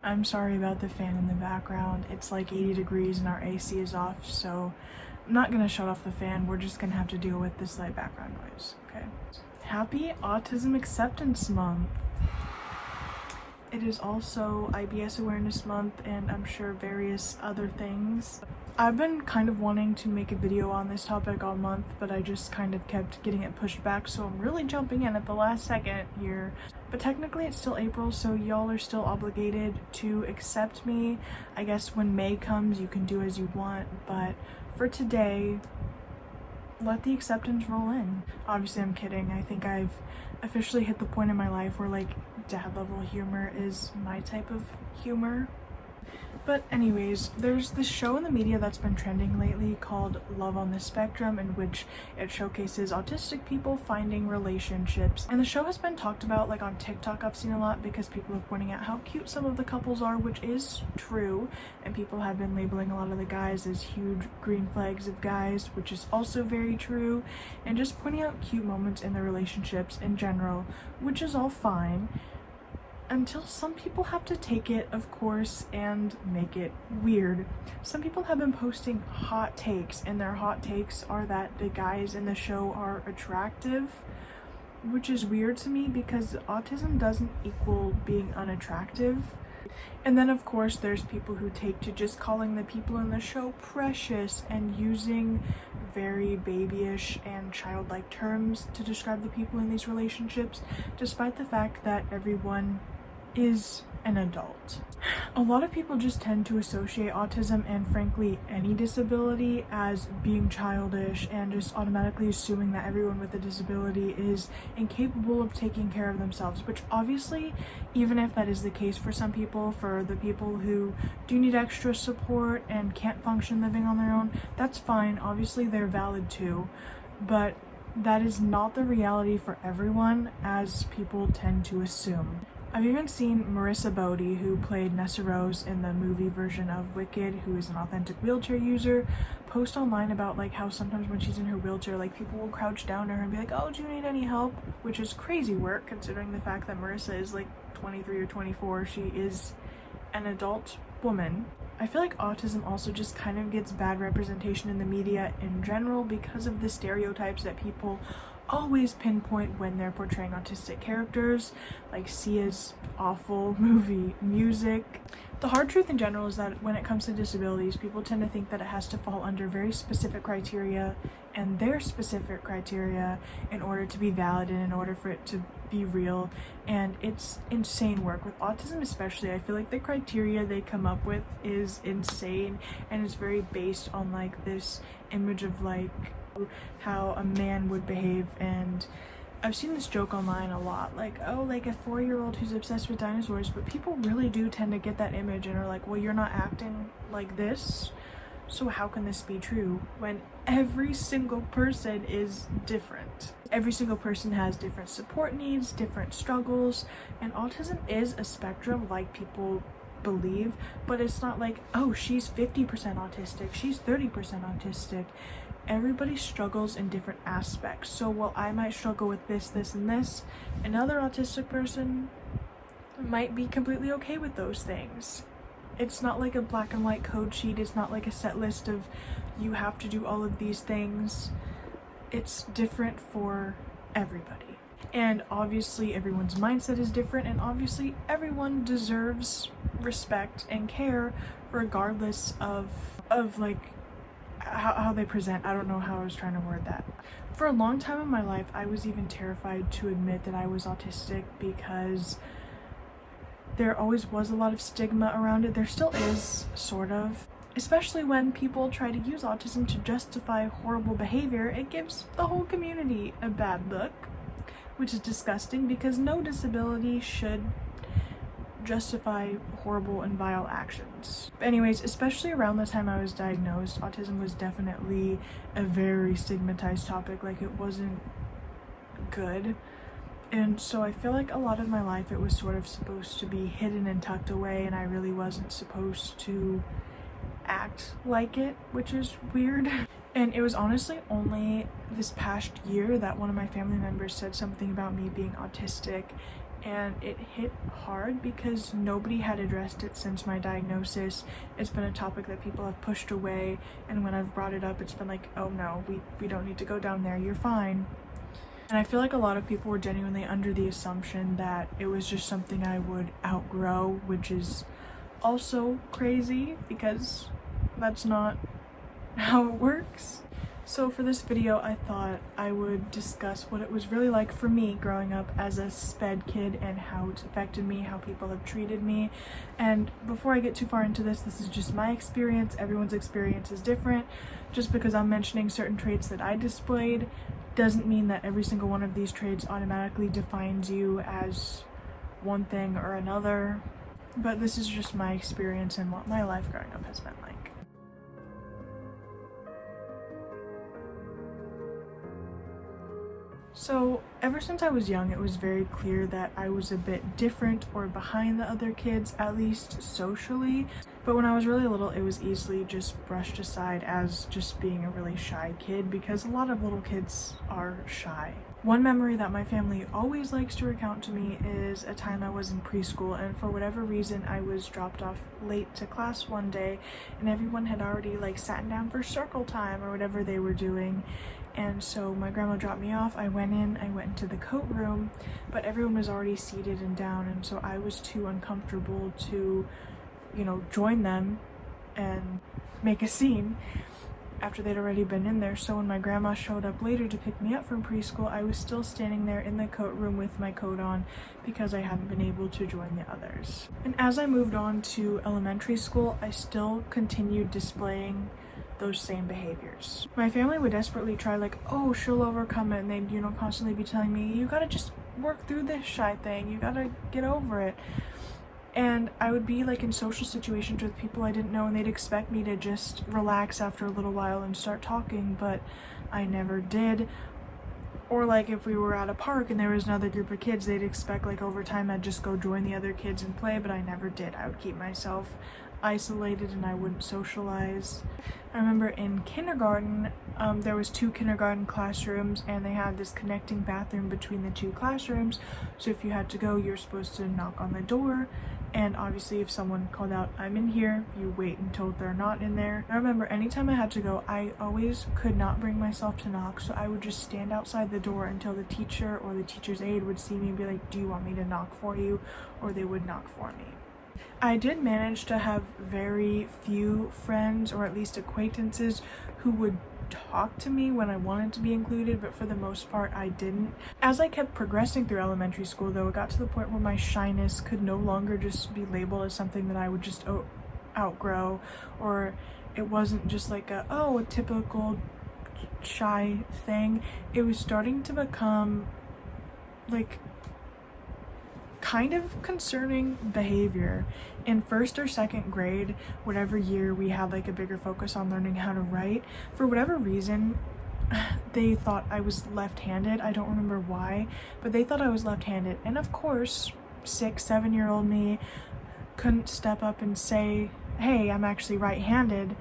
I'm sorry about the fan in the background. It's like 80 degrees and our AC is off, so I'm not gonna shut off the fan. We're just gonna have to deal with this light background noise, okay? Happy Autism Acceptance Month. It is also IBS Awareness Month and I'm sure various other things. I've been kind of wanting to make a video on this topic all month, but I just kind of kept getting it pushed back, so I'm really jumping in at the last second here. But technically it's still April, so y'all are still obligated to accept me. I guess when May comes you can do as you want, but for today, let the acceptance roll in. Obviously I'm kidding. I think I've officially hit the point in my life where like dad level humor is my type of humor. But anyways, there's this show in the media that's been trending lately called Love on the Spectrum, in which it showcases autistic people finding relationships. And the show has been talked about like on TikTok. I've seen a lot because people are pointing out how cute some of the couples are, which is true. And people have been labeling a lot of the guys as huge green flags of guys, which is also very true. And just pointing out cute moments in their relationships in general, which is all fine. Until some people have to take it, of course, and make it weird. Some people have been posting hot takes, and their hot takes are that the guys in the show are attractive, which is weird to me because autism doesn't equal being unattractive. And then of course there's people who take to just calling the people in the show precious and using very babyish and childlike terms to describe the people in these relationships, despite the fact that everyone is an adult. A lot of people just tend to associate autism and frankly any disability as being childish and just automatically assuming that everyone with a disability is incapable of taking care of themselves, which obviously, even if that is the case for some people, for the people who do need extra support and can't function living on their own, that's fine. Obviously they're valid too, but that is not the reality for everyone, as people tend to assume. I've even seen Marissa Bodie, who played Nessa Rose in the movie version of Wicked, who is an authentic wheelchair user, post online about like how sometimes when she's in her wheelchair, like people will crouch down to her and be like, oh, do you need any help? Which is crazy work considering the fact that Marissa is like 23 or 24. She is an adult woman. I feel like autism also just kind of gets bad representation in the media in general because of the stereotypes that people always pinpoint when they're portraying autistic characters, like Sia's awful movie music. The hard truth in general is that when it comes to disabilities, people tend to think that it has to fall under very specific criteria and their specific criteria in order to be valid and in order for it to be real, and it's insane work. With autism especially, I feel like the criteria they come up with is insane, and it's very based on like this image of like how a man would behave. And I've seen this joke online a lot, like, oh, like a 4-year-old who's obsessed with dinosaurs, but people really do tend to get that image and are like, well, you're not acting like this, so how can this be true? When every single person is different. Every single person has different support needs, different struggles, and autism is a spectrum like people believe, but it's not like, oh, she's 50% autistic, she's 30% autistic. Everybody struggles in different aspects. So while I might struggle with this, and this, another autistic person might be completely okay with those things. It's not like a black and white code sheet. It's not like a set list of you have to do all of these things. It's different for everybody. And obviously everyone's mindset is different, and obviously everyone deserves respect and care regardless of like how they present. I don't know how I was trying to word that. For a long time in my life, I was even terrified to admit that I was autistic because there always was a lot of stigma around it. There still is, sort of. Especially when people try to use autism to justify horrible behavior, it gives the whole community a bad look, which is disgusting because no disability should justify horrible and vile actions. Anyways, especially around the time I was diagnosed, autism was definitely a very stigmatized topic. Like, it wasn't good. And so I feel like a lot of my life it was sort of supposed to be hidden and tucked away, and I really wasn't supposed to act like it, which is weird. And it was honestly only this past year that one of my family members said something about me being autistic, and it hit hard because nobody had addressed it since my diagnosis. It's been a topic that people have pushed away, and when I've brought it up, it's been like, oh no, we don't need to go down there, you're fine. And I feel like a lot of people were genuinely under the assumption that it was just something I would outgrow, which is also crazy because that's not how it works. So for this video, I thought I would discuss what it was really like for me growing up as a Sped kid and how it's affected me, how people have treated me. And before I get too far into this is just my experience. Everyone's experience is different. Just because I'm mentioning certain traits that I displayed doesn't mean that every single one of these traits automatically defines you as one thing or another. But this is just my experience and what my life growing up has been like. So ever since I was young, it was very clear that I was a bit different or behind the other kids, at least socially. But when I was really little, it was easily just brushed aside as just being a really shy kid, because a lot of little kids are shy. One memory that my family always likes to recount to me is a time I was in preschool, and for whatever reason I was dropped off late to class one day, and everyone had already sat down for circle time or whatever they were doing. And so my grandma dropped me off. I went into the coat room, but everyone was already seated and down, and so I was too uncomfortable to, join them and make a scene after they'd already been in there. So when my grandma showed up later to pick me up from preschool, I was still standing there in the coat room with my coat on because I hadn't been able to join the others. And as I moved on to elementary school, I still continued displaying those same behaviors. My family would desperately try oh, she'll overcome it, and they'd constantly be telling me, you gotta just work through this shy thing, you gotta get over it. And I would be in social situations with people I didn't know, and they'd expect me to just relax after a little while and start talking, but I never did. Or if we were at a park and there was another group of kids, they'd expect over time I'd just go join the other kids and play, but I never did. I would keep myself isolated and I wouldn't socialize. I remember in kindergarten, there was 2 kindergarten classrooms, and they had this connecting bathroom between the 2 classrooms. So if you had to go, you're supposed to knock on the door, and obviously if someone called out, I'm in here, you wait until they're not in there. I remember anytime I had to go, I always could not bring myself to knock, so I would just stand outside the door until the teacher or the teacher's aide would see me and be like, do you want me to knock for you? Or they would knock for me. I did manage to have very few friends, or at least acquaintances, who would talk to me when I wanted to be included, but for the most part I didn't. As I kept progressing through elementary school, though, it got to the point where my shyness could no longer just be labeled as something that I would just outgrow, or it wasn't just a typical shy thing. It was starting to become kind of concerning behavior. In 1st or 2nd grade, whatever year we had a bigger focus on learning how to write, for whatever reason they thought I was left-handed. I don't remember why, but they thought I was left-handed, and of course 6-7-year-old me couldn't step up and say, hey, I'm actually right-handed.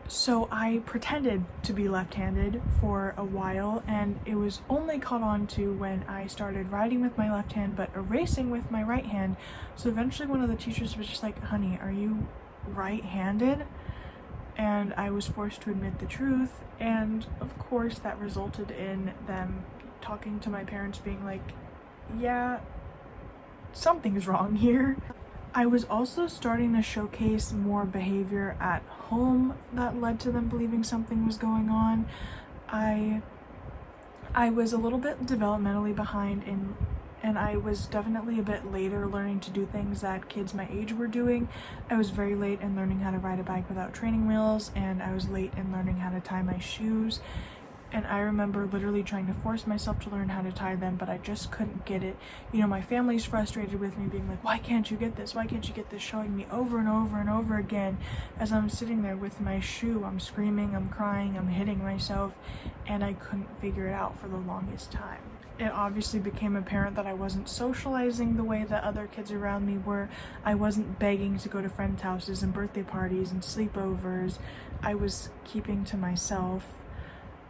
So I pretended to be left-handed for a while, and it was only caught on to when I started writing with my left hand but erasing with my right hand. So eventually one of the teachers was just like, honey, are you right-handed? And I was forced to admit the truth, and of course that resulted in them talking to my parents, being like, yeah, something's wrong here. I was also starting to showcase more behavior at home that led to them believing something was going on. I was a little bit developmentally behind, and I was definitely a bit later learning to do things that kids my age were doing. I was very late in learning how to ride a bike without training wheels, and I was late in learning how to tie my shoes. And I remember literally trying to force myself to learn how to tie them, but I just couldn't get it. My family's frustrated with me, being like, why can't you get this? Why can't you get this? Showing me over and over and over again. As I'm sitting there with my shoe, I'm screaming, I'm crying, I'm hitting myself, and I couldn't figure it out for the longest time. It obviously became apparent that I wasn't socializing the way that other kids around me were. I wasn't begging to go to friends' houses and birthday parties and sleepovers. I was keeping to myself.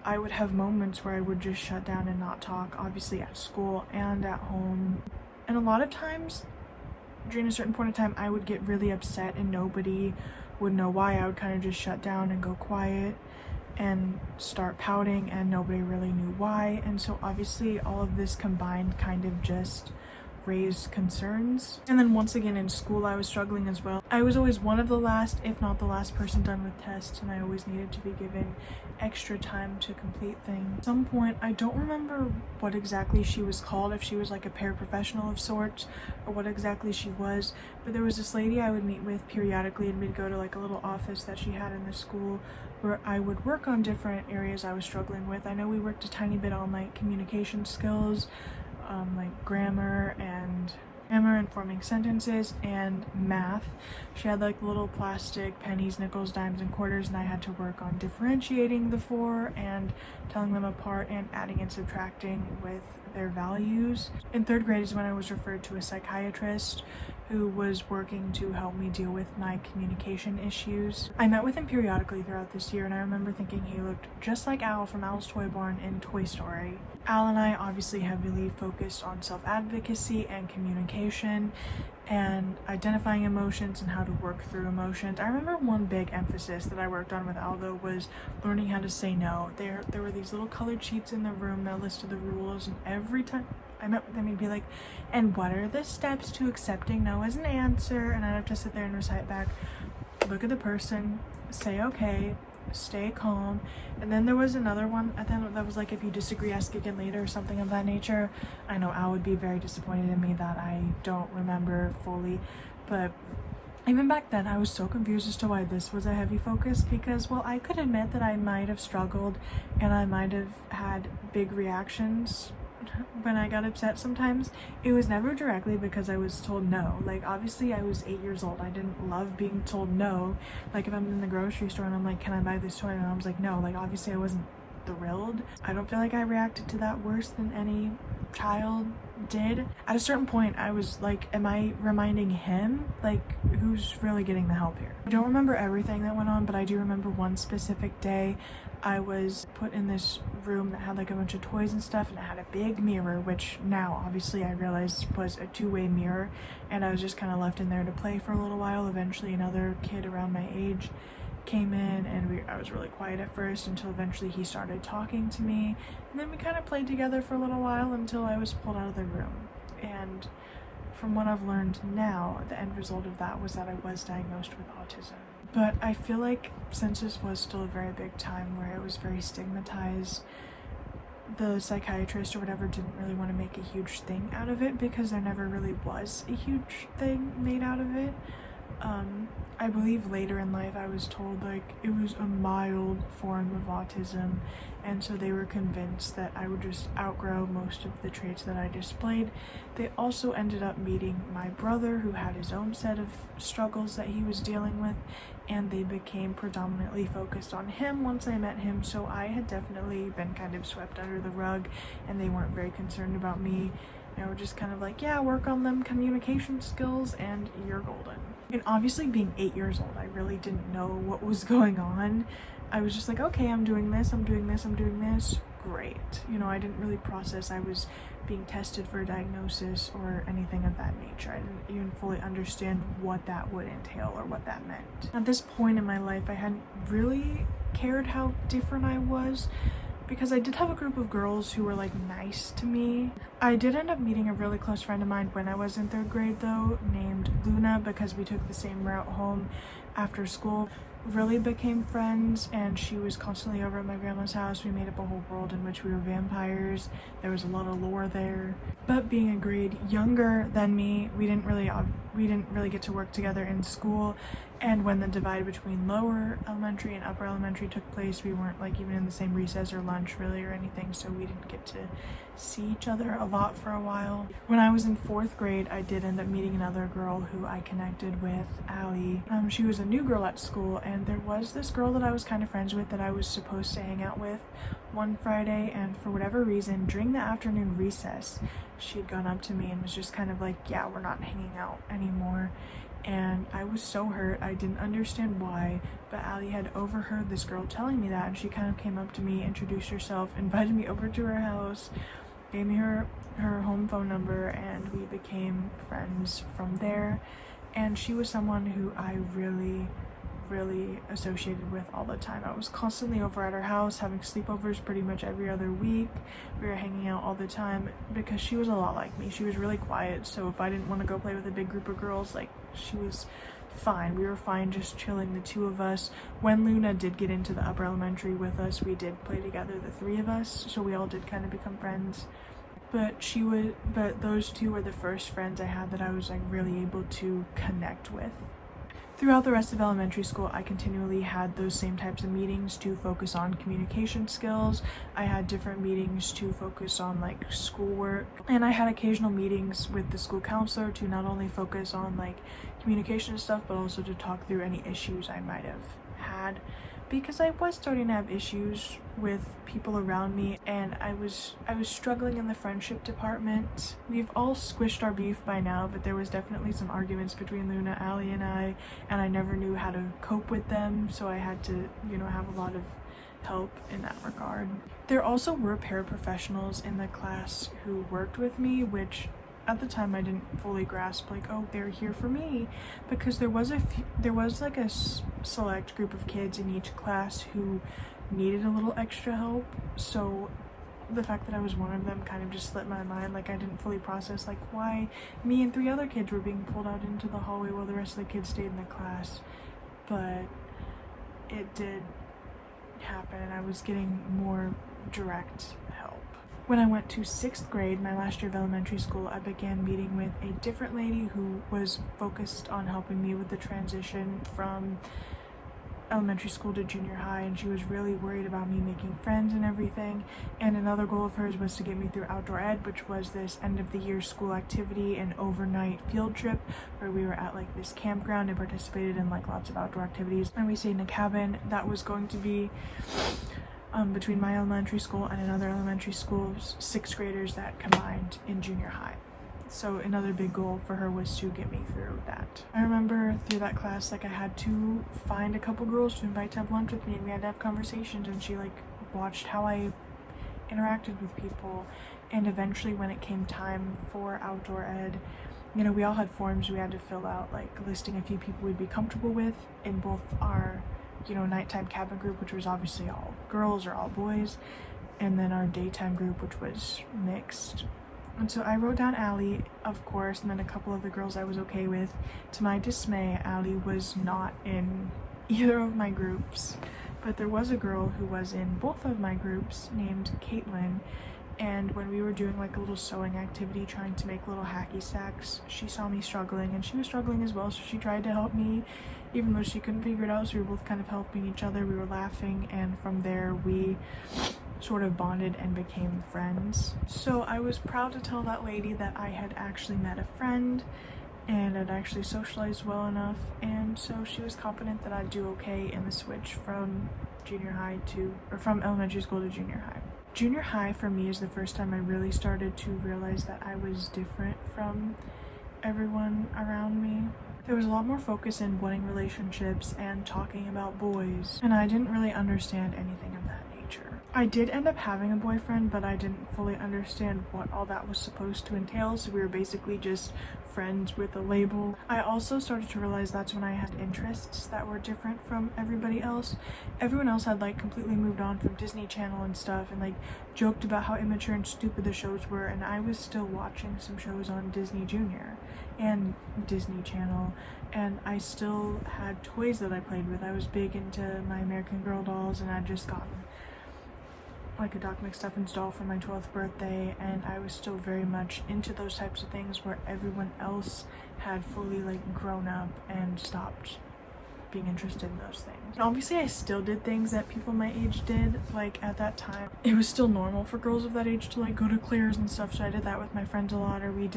I would have moments where I would just shut down and not talk, obviously at school and at home. And a lot of times during a certain point in time, I would get really upset and nobody would know why. I would kind of just shut down and go quiet and start pouting, and nobody really knew why. And so obviously all of this combined kind of just raised concerns. And then once again in school, I was struggling as well. I was always one of the last, if not the last person done with tests, and I always needed to be given extra time to complete things. At some point, I don't remember what exactly she was called, if she was like a paraprofessional of sorts or what exactly she was, but there was this lady I would meet with periodically, and we'd go to like a little office that she had in the school where I would work on different areas I was struggling with. I know we worked a tiny bit on like communication skills, like grammar and forming sentences, and math. She had like little plastic pennies, nickels, dimes, and quarters, and I had to work on differentiating the four and telling them apart and adding and subtracting with their values. In third grade is when I was referred to a psychiatrist who was working to help me deal with my communication issues. I met with him periodically throughout this year, and I remember thinking he looked just like Al from Al's Toy Barn in Toy Story. Al and I obviously heavily focused on self-advocacy and communication and identifying emotions and how to work through emotions. I remember one big emphasis that I worked on with Al though was learning how to say no. There were these little colored sheets in the room that listed the rules, and every time I met with him he'd be like, and what are the steps to accepting no as an answer? And I'd have to sit there and recite back, look at the person, say okay, stay calm. And then there was another one at the end that was like, if you disagree, ask again later, or something of that nature. I know Al would be very disappointed in me that I don't remember fully, but even back then I was so confused as to why this was a heavy focus, because well, I could admit that I might have struggled and I might have had big reactions when I got upset sometimes. It was never directly because I was told no. Like obviously I was 8 years old. I didn't love being told no. Like if I'm in the grocery store and I'm like, can I buy this toy? And I was like, no. Like obviously I wasn't thrilled. I don't feel like I reacted to that worse than any child did. At a certain point I was like, am I reminding him? Like who's really getting the help here? I don't remember everything that went on, but I do remember one specific day I was put in this room that had like a bunch of toys and stuff, and it had a big mirror, which now obviously I realized was a two-way mirror, and I was just kind of left in there to play for a little while. Eventually another kid around my age came in, and I was really quiet at first until eventually he started talking to me, and then we kind of played together for a little while until I was pulled out of the room. And from what I've learned now, the end result of that was that I was diagnosed with autism. But I feel like since this was still a very big time where it was very stigmatized, the psychiatrist or whatever didn't really want to make a huge thing out of it, because there never really was a huge thing made out of it. I believe later in life I was told like it was a mild form of autism, and so they were convinced that I would just outgrow most of the traits that I displayed. They also ended up meeting my brother, who had his own set of struggles that he was dealing with, and they became predominantly focused on him once I met him. So I had definitely been kind of swept under the rug, and they weren't very concerned about me. They were just kind of like, yeah, work on them communication skills and you're golden. And obviously being 8 years old, I really didn't know what was going on. I was just like, okay, I'm doing this, I'm doing this, I'm doing this. Great. You know, I didn't really process I was being tested for a diagnosis or anything of that nature. I didn't even fully understand what that would entail or what that meant. At this point in my life, I hadn't really cared how different I was, because I did have a group of girls who were like nice to me. I did end up meeting a really close friend of mine when I was in third grade though, named Luna, because we took the same route home after school. Really became friends, and she was constantly over at my grandma's house. We made up a whole world in which we were vampires. There was a lot of lore there. But being a grade younger than me, we didn't really get to work together in school. And when the divide between lower elementary and upper elementary took place, we weren't like even in the same recess or lunch really or anything, so we didn't get to see each other a lot for a while. When I was in fourth grade, I did end up meeting another girl who I connected with, Allie. She was a new girl at school, and there was this girl that I was kind of friends with that I was supposed to hang out with one Friday, and for whatever reason, during the afternoon recess, she had gone up to me and was just kind of like, yeah, we're not hanging out anymore. and I was so hurt. I didn't understand why, but Allie had overheard this girl telling me that, and she kind of came up to me, introduced herself, invited me over to her house, gave me her home phone number, and we became friends from there. And she was someone who I really associated with all the time. I was constantly over at her house, having sleepovers pretty much every other week. We were hanging out all the time because she was a lot like me. She was really quiet, so if I didn't want to go play with a big group of girls, like, she was fine. We were fine just chilling, the two of us. When Luna did get into the upper elementary with us, we did play together, the three of us, so we all did kind of become friends. But those two were the first friends I had that I was like really able to connect with. Throughout the rest of elementary school, I continually had those same types of meetings to focus on communication skills. I had different meetings to focus on like schoolwork, and I had occasional meetings with the school counselor to not only focus on like communication stuff, but also to talk through any issues I might have had, because I was starting to have issues with people around me, and I was struggling in the friendship department. We've all squished our beef by now, but there was definitely some arguments between Luna, Allie, and I never knew how to cope with them, so I had to, have a lot of help in that regard. There also were paraprofessionals in the class who worked with me, which at the time I didn't fully grasp, like, oh, they're here for me, because there was like a select group of kids in each class who needed a little extra help. So the fact that I was one of them kind of just slipped my mind. Like, I didn't fully process like why me and 3 other kids were being pulled out into the hallway while the rest of the kids stayed in the class, but it did happen, and I was getting more direct help. When I went to 6th grade, my last year of elementary school, I began meeting with a different lady who was focused on helping me with the transition from elementary school to junior high, and she was really worried about me making friends and everything. And another goal of hers was to get me through outdoor ed, which was this end of the year school activity and overnight field trip where we were at like this campground and participated in like lots of outdoor activities, and we stayed in a cabin that was going to be between my elementary school and another elementary school's 6th graders that combined in junior high. So another big goal for her was to get me through that. I remember through that class, like, I had to find a couple girls to invite to have lunch with me, and we had to have conversations, and she like watched how I interacted with people. And eventually when it came time for outdoor ed, we all had forms we had to fill out, like listing a few people we'd be comfortable with in both our nighttime cabin group, which was obviously all girls or all boys, and then our daytime group, which was mixed. And so I wrote down Allie, of course, and then a couple of the girls I was okay with. To my dismay, Allie was not in either of my groups, but there was a girl who was in both of my groups named Caitlin. And when we were doing like a little sewing activity, trying to make little hacky sacks, she saw me struggling, and she was struggling as well, so she tried to help me, even though she couldn't figure it out. So we were both kind of helping each other. We were laughing, and from there we sort of bonded and became friends. So I was proud to tell that lady that I had actually met a friend and I'd actually socialized well enough, and so she was confident that I'd do okay in the switch from from elementary school to junior high. Junior high for me is the first time I really started to realize that I was different from everyone around me. There was a lot more focus in wanting relationships and talking about boys, and I didn't really understand anything of that nature. I did end up having a boyfriend, but I didn't fully understand what all that was supposed to entail, so we were basically just friends with a label. I also started to realize that's when I had interests that were different from everybody else. Everyone else had like completely moved on from Disney Channel and stuff, and like joked about how immature and stupid the shows were, and I was still watching some shows on Disney Junior and Disney Channel, and I still had toys that I played with. I was big into my American Girl dolls, and I'd just gotten like a Doc McStuffins doll for my 12th birthday, and I was still very much into those types of things where everyone else had fully like grown up and stopped being interested in those things. And obviously I still did things that people my age did. Like at that time it was still normal for girls of that age to like go to Claire's and stuff, so I did that with my friends a lot, or we'd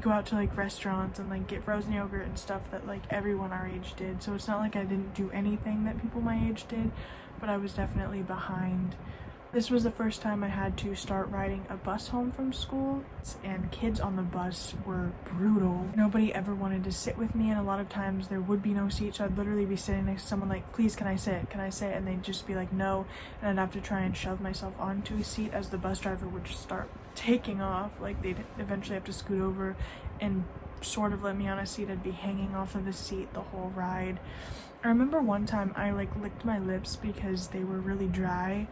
go out to like restaurants and like get frozen yogurt and stuff that like everyone our age did. So it's not like I didn't do anything that people my age did, but I was definitely behind This was the first time I had to start riding a bus home from school, and kids on the bus were brutal. Nobody ever wanted to sit with me, and a lot of times there would be no seat, so I'd literally be sitting next to someone like, please, can I sit? Can I sit? And they'd just be like, no, and I'd have to try and shove myself onto a seat as the bus driver would just start taking off. Like, they'd eventually have to scoot over and sort of let me on a seat. I'd be hanging off of a seat the whole ride. I remember one time I like licked my lips because they were really dry,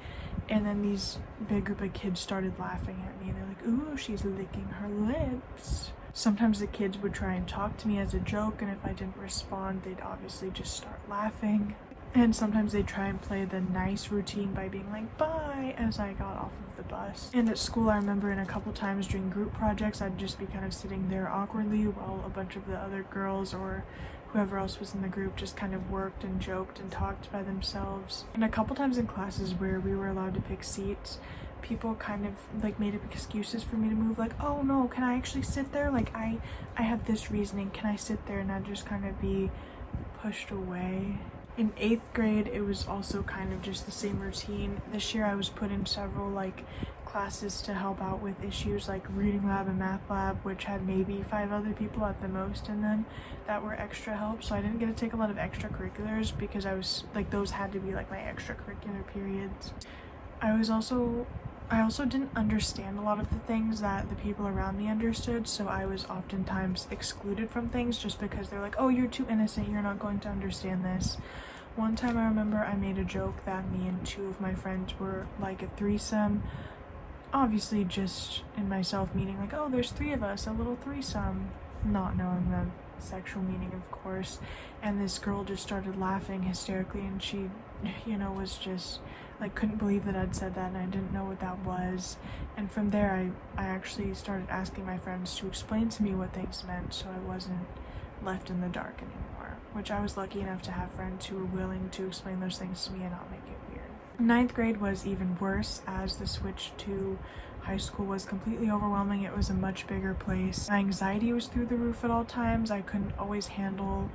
and then these big group of kids started laughing at me. They're like, ooh, she's licking her lips. Sometimes the kids would try and talk to me as a joke, and if I didn't respond, they'd obviously just start laughing. And sometimes they'd try and play the nice routine by being like, bye, as I got off of the bus. And at school, I remember in a couple times during group projects, I'd just be kind of sitting there awkwardly while a bunch of the other girls or whoever else was in the group just kind of worked and joked and talked by themselves. And a couple times in classes where we were allowed to pick seats, people kind of like made up excuses for me to move, like, oh no, can I actually sit there? Like, I have this reasoning, can I sit there? And I'd just kind of be pushed away. In 8th grade, it was also kind of just the same routine. This year I was put in several like classes to help out with issues like reading lab and math lab, which had maybe 5 other people at the most in them that were extra help. So I didn't get to take a lot of extracurriculars because I was like, those had to be like my extracurricular periods. I also didn't understand a lot of the things that the people around me understood, so I was oftentimes excluded from things just because they're like, oh, you're too innocent, you're not going to understand this. One time I remember I made a joke that me and 2 of my friends were like a threesome, obviously just in myself meaning like, oh, there's 3 of us, a little threesome, not knowing the sexual meaning, of course. And this girl just started laughing hysterically, and she, you know, was just like, couldn't believe that I'd said that, and I didn't know what that was. And from there I actually started asking my friends to explain to me what things meant, so I wasn't left in the dark anymore, which I was lucky enough to have friends who were willing to explain those things to me and not make it weird. 9th grade was even worse, as the switch to high school was completely overwhelming. It was a much bigger place. My anxiety was through the roof at all times. I couldn't always handle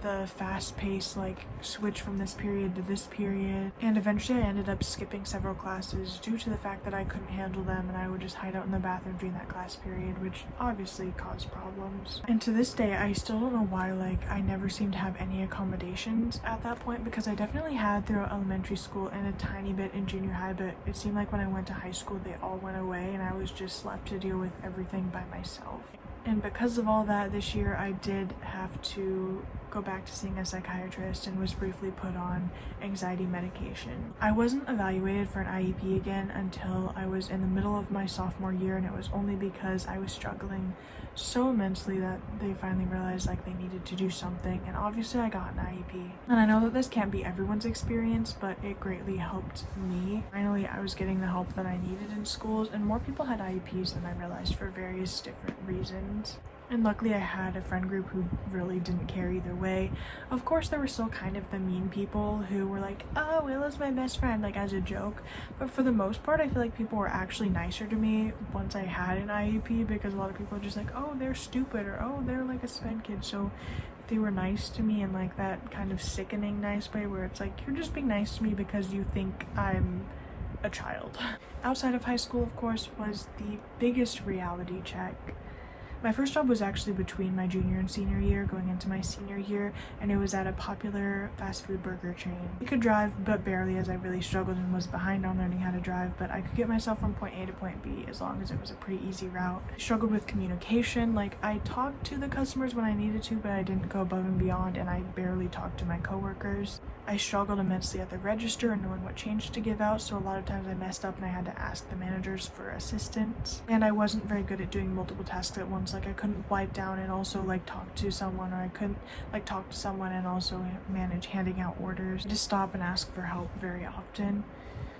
the fast-paced like switch from this period to this period, and eventually I ended up skipping several classes due to the fact that I couldn't handle them, and I would just hide out in the bathroom during that class period, which obviously caused problems. And to this day I still don't know why like I never seemed to have any accommodations at that point, because I definitely had throughout elementary school and a tiny bit in junior high, but it seemed like when I went to high school they all went away and I was just left to deal with everything by myself. And because of all that, this year I did have to go back to seeing a psychiatrist and was briefly put on anxiety medication. I wasn't evaluated for an IEP again until I was in the middle of my sophomore year, and it was only because I was struggling so immensely that they finally realized like they needed to do something, and obviously I got an IEP. And I know that this can't be everyone's experience, but it greatly helped me. Finally, I was getting the help that I needed in schools, and more people had IEPs than I realized for various different reasons. And luckily I had a friend group who really didn't care either way. Of course there were still kind of the mean people who were like, oh, Willow's my best friend, like as a joke, but for the most part I feel like people were actually nicer to me once I had an IEP, because a lot of people were just like, oh, they're stupid, or oh, they're like a Sped kid, so they were nice to me in like that kind of sickening nice way where it's like, you're just being nice to me because you think I'm a child. Outside of high school, of course, was the biggest reality check. My first job was actually between my junior and senior year, going into my senior year, and it was at a popular fast food burger chain. I could drive, but barely, as I really struggled and was behind on learning how to drive, but I could get myself from point A to point B as long as it was a pretty easy route. I struggled with communication, like I talked to the customers when I needed to, but I didn't go above and beyond, and I barely talked to my coworkers. I struggled immensely at the register and knowing what change to give out, so a lot of times I messed up and I had to ask the managers for assistance. And I wasn't very good at doing multiple tasks at once, like I couldn't wipe down and also like talk to someone, or I couldn't like talk to someone and also manage handing out orders. I just stop and ask for help very often.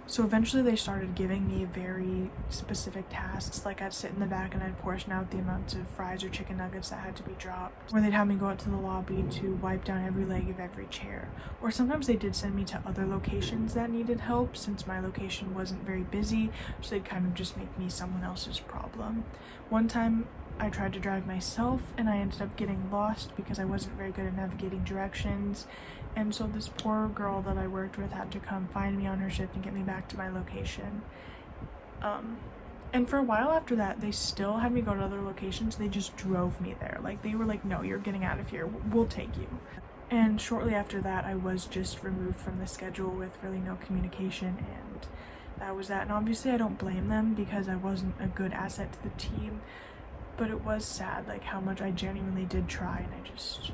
So eventually they started giving me very specific tasks, like I'd sit in the back and I'd portion out the amounts of fries or chicken nuggets that had to be dropped. Or they'd have me go out to the lobby to wipe down every leg of every chair. Or sometimes they did send me to other locations that needed help, since my location wasn't very busy, so they'd kind of just make me someone else's problem. One time I tried to drive myself and I ended up getting lost because I wasn't very good at navigating directions. And so this poor girl that I worked with had to come find me on her shift and get me back to my location. And for a while after that, they still had me go to other locations. They just drove me there. Like, they were like, no, you're getting out of here. We'll take you. And shortly after that, I was just removed from the schedule with really no communication, and that was that. And obviously I don't blame them because I wasn't a good asset to the team, but it was sad, like, how much I genuinely did try and I just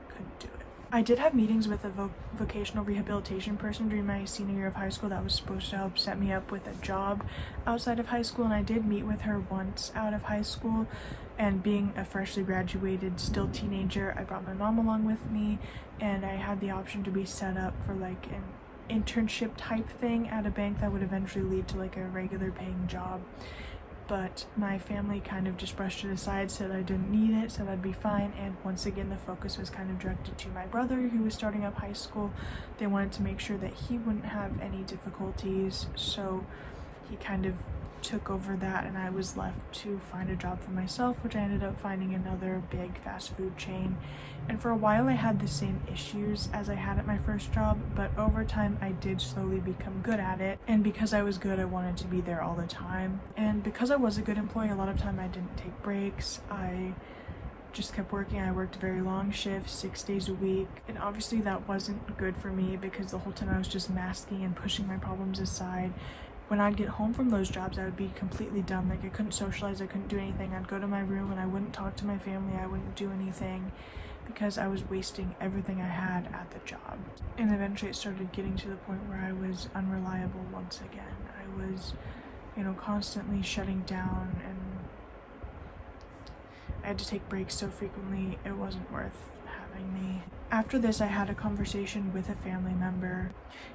couldn't do it. I did have meetings with a vocational rehabilitation person during my senior year of high school that was supposed to help set me up with a job outside of high school, and I did meet with her once out of high school. And being a freshly graduated, still teenager, I brought my mom along with me, and I had the option to be set up for like an internship type thing at a bank that would eventually lead to like a regular paying job. But my family kind of just brushed it aside, said I didn't need it, said I'd be fine, and once again the focus was kind of directed to my brother who was starting up high school. They wanted to make sure that he wouldn't have any difficulties, so he kind of took over that, and I was left to find a job for myself, which I ended up finding another big fast food chain. And for a while I had the same issues as I had at my first job, but over time I did slowly become good at it, and because I was good I wanted to be there all the time. And because I was a good employee, a lot of time I didn't take breaks. I just kept working. I worked very long shifts, 6 days a week, and obviously that wasn't good for me because the whole time I was just masking and pushing my problems aside. When I'd get home from those jobs, I would be completely done. Like, I couldn't socialize, I couldn't do anything. I'd go to my room and I wouldn't talk to my family, I wouldn't do anything because I was wasting everything I had at the job. And eventually it started getting to the point where I was unreliable once again. I was, constantly shutting down, and I had to take breaks so frequently it wasn't worth having me. After this, I had a conversation with a family member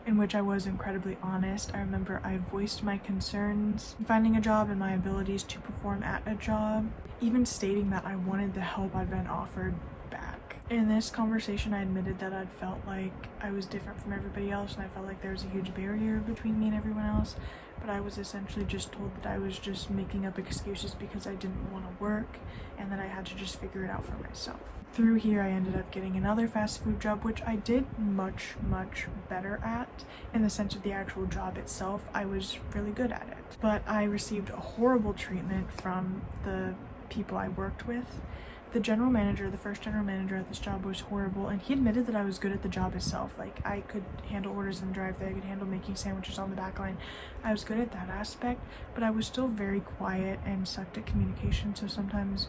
in which I was incredibly honest. I remember I voiced my concerns finding a job and my abilities to perform at a job, even stating that I wanted the help I'd been offered back. In this conversation, I admitted that I'd felt like I was different from everybody else, and I felt like there was a huge barrier between me and everyone else, but I was essentially just told that I was just making up excuses because I didn't want to work, and that I had to just figure it out for myself. Through here, I ended up getting another fast food job, which I did much better at. In the sense of the actual job itself, I was really good at it. But I received a horrible treatment from the people I worked with. The general manager, the first general manager at this job, was horrible, and he admitted that I was good at the job itself. Like, I could handle orders in the drive-thru, I could handle making sandwiches on the back line. I was good at that aspect, but I was still very quiet and sucked at communication, so sometimes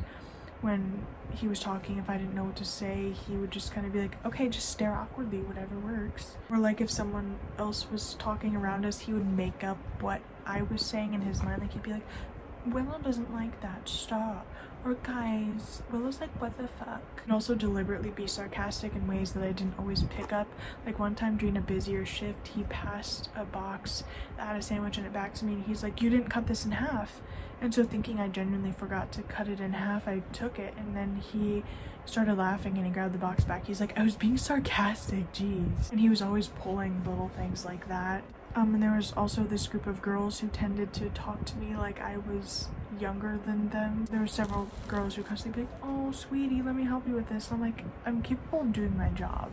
when he was talking, if I didn't know what to say, he would just kind of be like, okay, just stare awkwardly, whatever works. Or like if someone else was talking around us, he would make up what I was saying in his mind. Like, he'd be like, Willow doesn't like that, stop. Or guys, Willow's like, what the fuck? And also deliberately be sarcastic in ways that I didn't always pick up. Like, one time during a busier shift, he passed a box that had a sandwich in it back to me, and he's like, you didn't cut this in half. And so, thinking I genuinely forgot to cut it in half, I took it, and then he started laughing and he grabbed the box back. He's like, I was being sarcastic, jeez. And he was always pulling little things like that. And there was also this group of girls who tended to talk to me like I was younger than them. There were several girls who constantly be like, oh, sweetie, let me help you with this. I'm like, I'm capable of doing my job.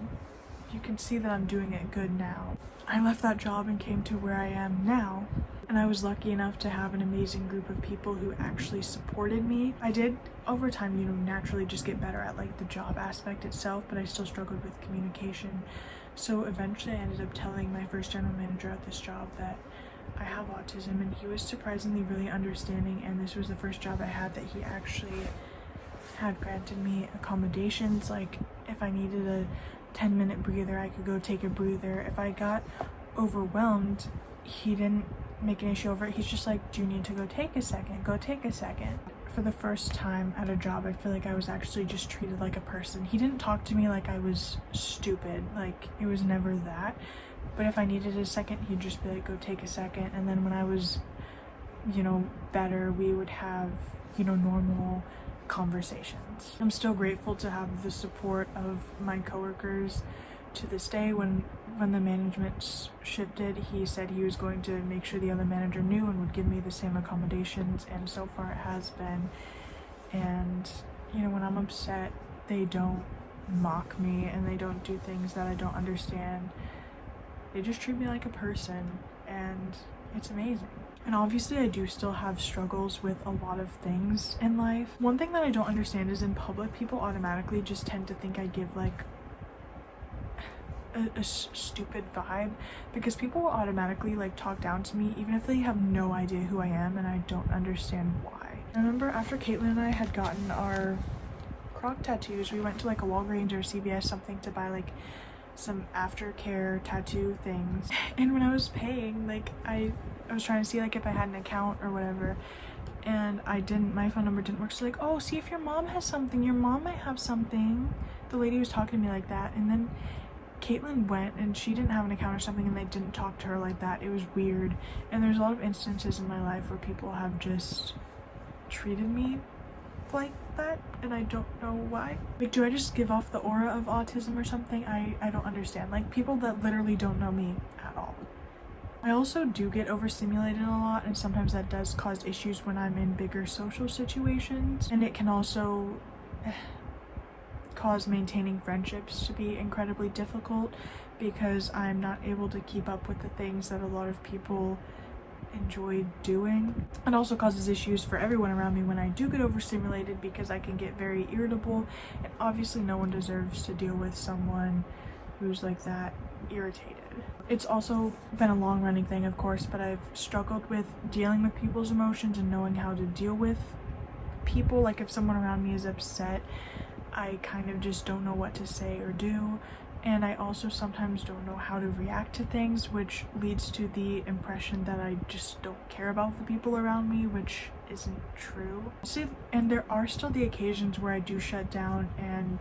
You can see that I'm doing it good now. I left that job and came to where I am now, and I was lucky enough to have an amazing group of people who actually supported me. I did, over time, naturally just get better at like the job aspect itself, but I still struggled with communication. So eventually I ended up telling my first general manager at this job that I have autism, and he was surprisingly really understanding, and this was the first job I had that he actually had granted me accommodations. Like, if I needed a 10-minute breather, I could go take a breather. If I got overwhelmed, he didn't make an issue over it. He's just like, do you need to go take a second? Go take a second. For the first time at a job, I feel like I was actually just treated like a person. He didn't talk to me like I was stupid. Like, it was never that. But if I needed a second, he'd just be like, go take a second. And then when I was, better, we would have, normal conversations. I'm still grateful to have the support of my coworkers to this day. When the management shifted, he said he was going to make sure the other manager knew and would give me the same accommodations, and so far it has been And, you know, when I'm upset, they don't mock me and they don't do things that I don't understand. They just treat me like a person, and it's amazing. And obviously I do still have struggles with a lot of things in life. One thing that I don't understand is in public, people automatically just tend to think I give like a stupid vibe, because people will automatically like talk down to me even if they have no idea who I am, and I don't understand why. I remember after Caitlin and I had gotten our croc tattoos, we went to like a Walgreens or CVS something to buy like some aftercare tattoo things, and when I was paying, like I was trying to see like if I had an account or whatever, and I didn't, my phone number didn't work. So like, oh, see if your mom has something, your mom might have something. The lady was talking to me like that, and then Caitlin went and she didn't have an account or something, and they didn't talk to her like that. It was weird. And there's a lot of instances in my life where people have just treated me like that, and I don't know why. Like, do I just give off the aura of autism or something? I don't understand. Like, people that literally don't know me at all. I also do get overstimulated a lot, and sometimes that does cause issues when I'm in bigger social situations, and it can also cause maintaining friendships to be incredibly difficult because I'm not able to keep up with the things that a lot of people enjoy doing. It also causes issues for everyone around me when I do get overstimulated, because I can get very irritable, and obviously no one deserves to deal with someone who's like that irritated. It's also been a long-running thing, of course, but I've struggled with dealing with people's emotions and knowing how to deal with people. Like, if someone around me is upset, I kind of just don't know what to say or do, and I also sometimes don't know how to react to things, which leads to the impression that I just don't care about the people around me, which isn't true. And there are still the occasions where I do shut down and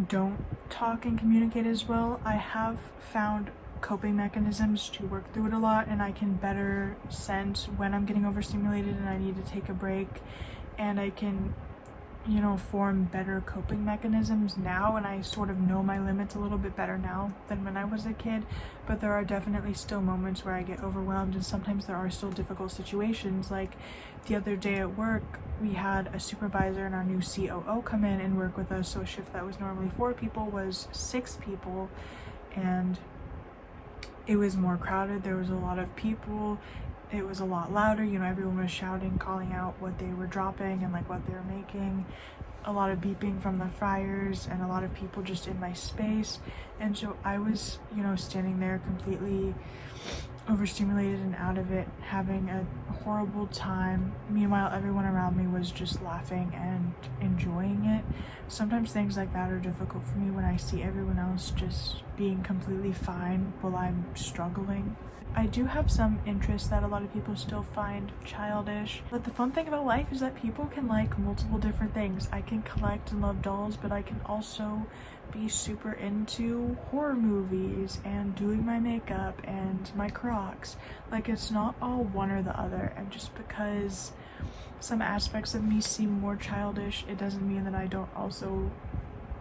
don't talk and communicate as well. I have found coping mechanisms to work through it a lot, and I can better sense when I'm getting overstimulated and I need to take a break, and I can, you know, form better coping mechanisms now, and I sort of know my limits a little bit better now than when I was a kid. But there are definitely still moments where I get overwhelmed, and sometimes there are still difficult situations. Like the other day at work, we had a supervisor and our new COO come in and work with us, so a shift that was normally 4 people was 6 people, and it was more crowded. There was a lot of people. It was a lot louder, you know, everyone was shouting, calling out what they were dropping and like what they were making. A lot of beeping from the fryers, and a lot of people just in my space. And so I was, you know, standing there completely overstimulated and out of it, having a horrible time. Meanwhile, everyone around me was just laughing and enjoying it. Sometimes things like that are difficult for me when I see everyone else just being completely fine while I'm struggling. I do have some interests that a lot of people still find childish, but the fun thing about life is that people can like multiple different things. I can collect and love dolls, but I can also be super into horror movies and doing my makeup and my Crocs. Like, it's not all one or the other, and just because some aspects of me seem more childish, it doesn't mean that I don't also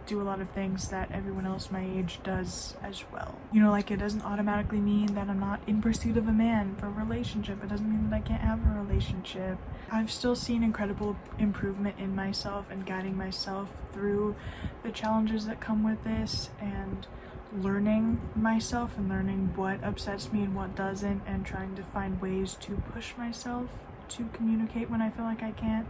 do a lot of things that everyone else my age does as well. You know, like, it doesn't automatically mean that I'm not in pursuit of a man for a relationship. It doesn't mean that I can't have a relationship. I've still seen incredible improvement in myself and guiding myself through the challenges that come with this, and learning myself and learning what upsets me and what doesn't, and trying to find ways to push myself to communicate when I feel like I can't,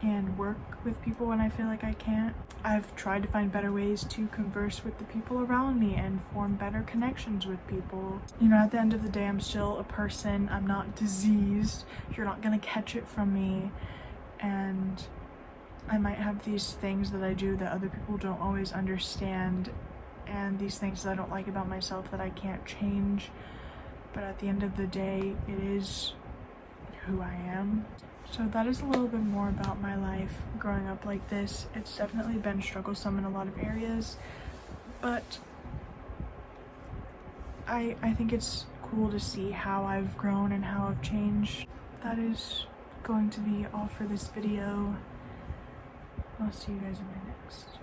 and work with people when I feel like I can't. I've tried to find better ways to converse with the people around me and form better connections with people. You know, at the end of the day, I'm still a person. I'm not diseased. You're not gonna catch it from me. And I might have these things that I do that other people don't always understand, and these things that I don't like about myself that I can't change. But at the end of the day, it is who I am. So that is a little bit more about my life growing up like this. It's definitely been strugglesome in a lot of areas, but I think it's cool to see how I've grown and how I've changed. That is going to be all for this video. I'll see you guys in my next.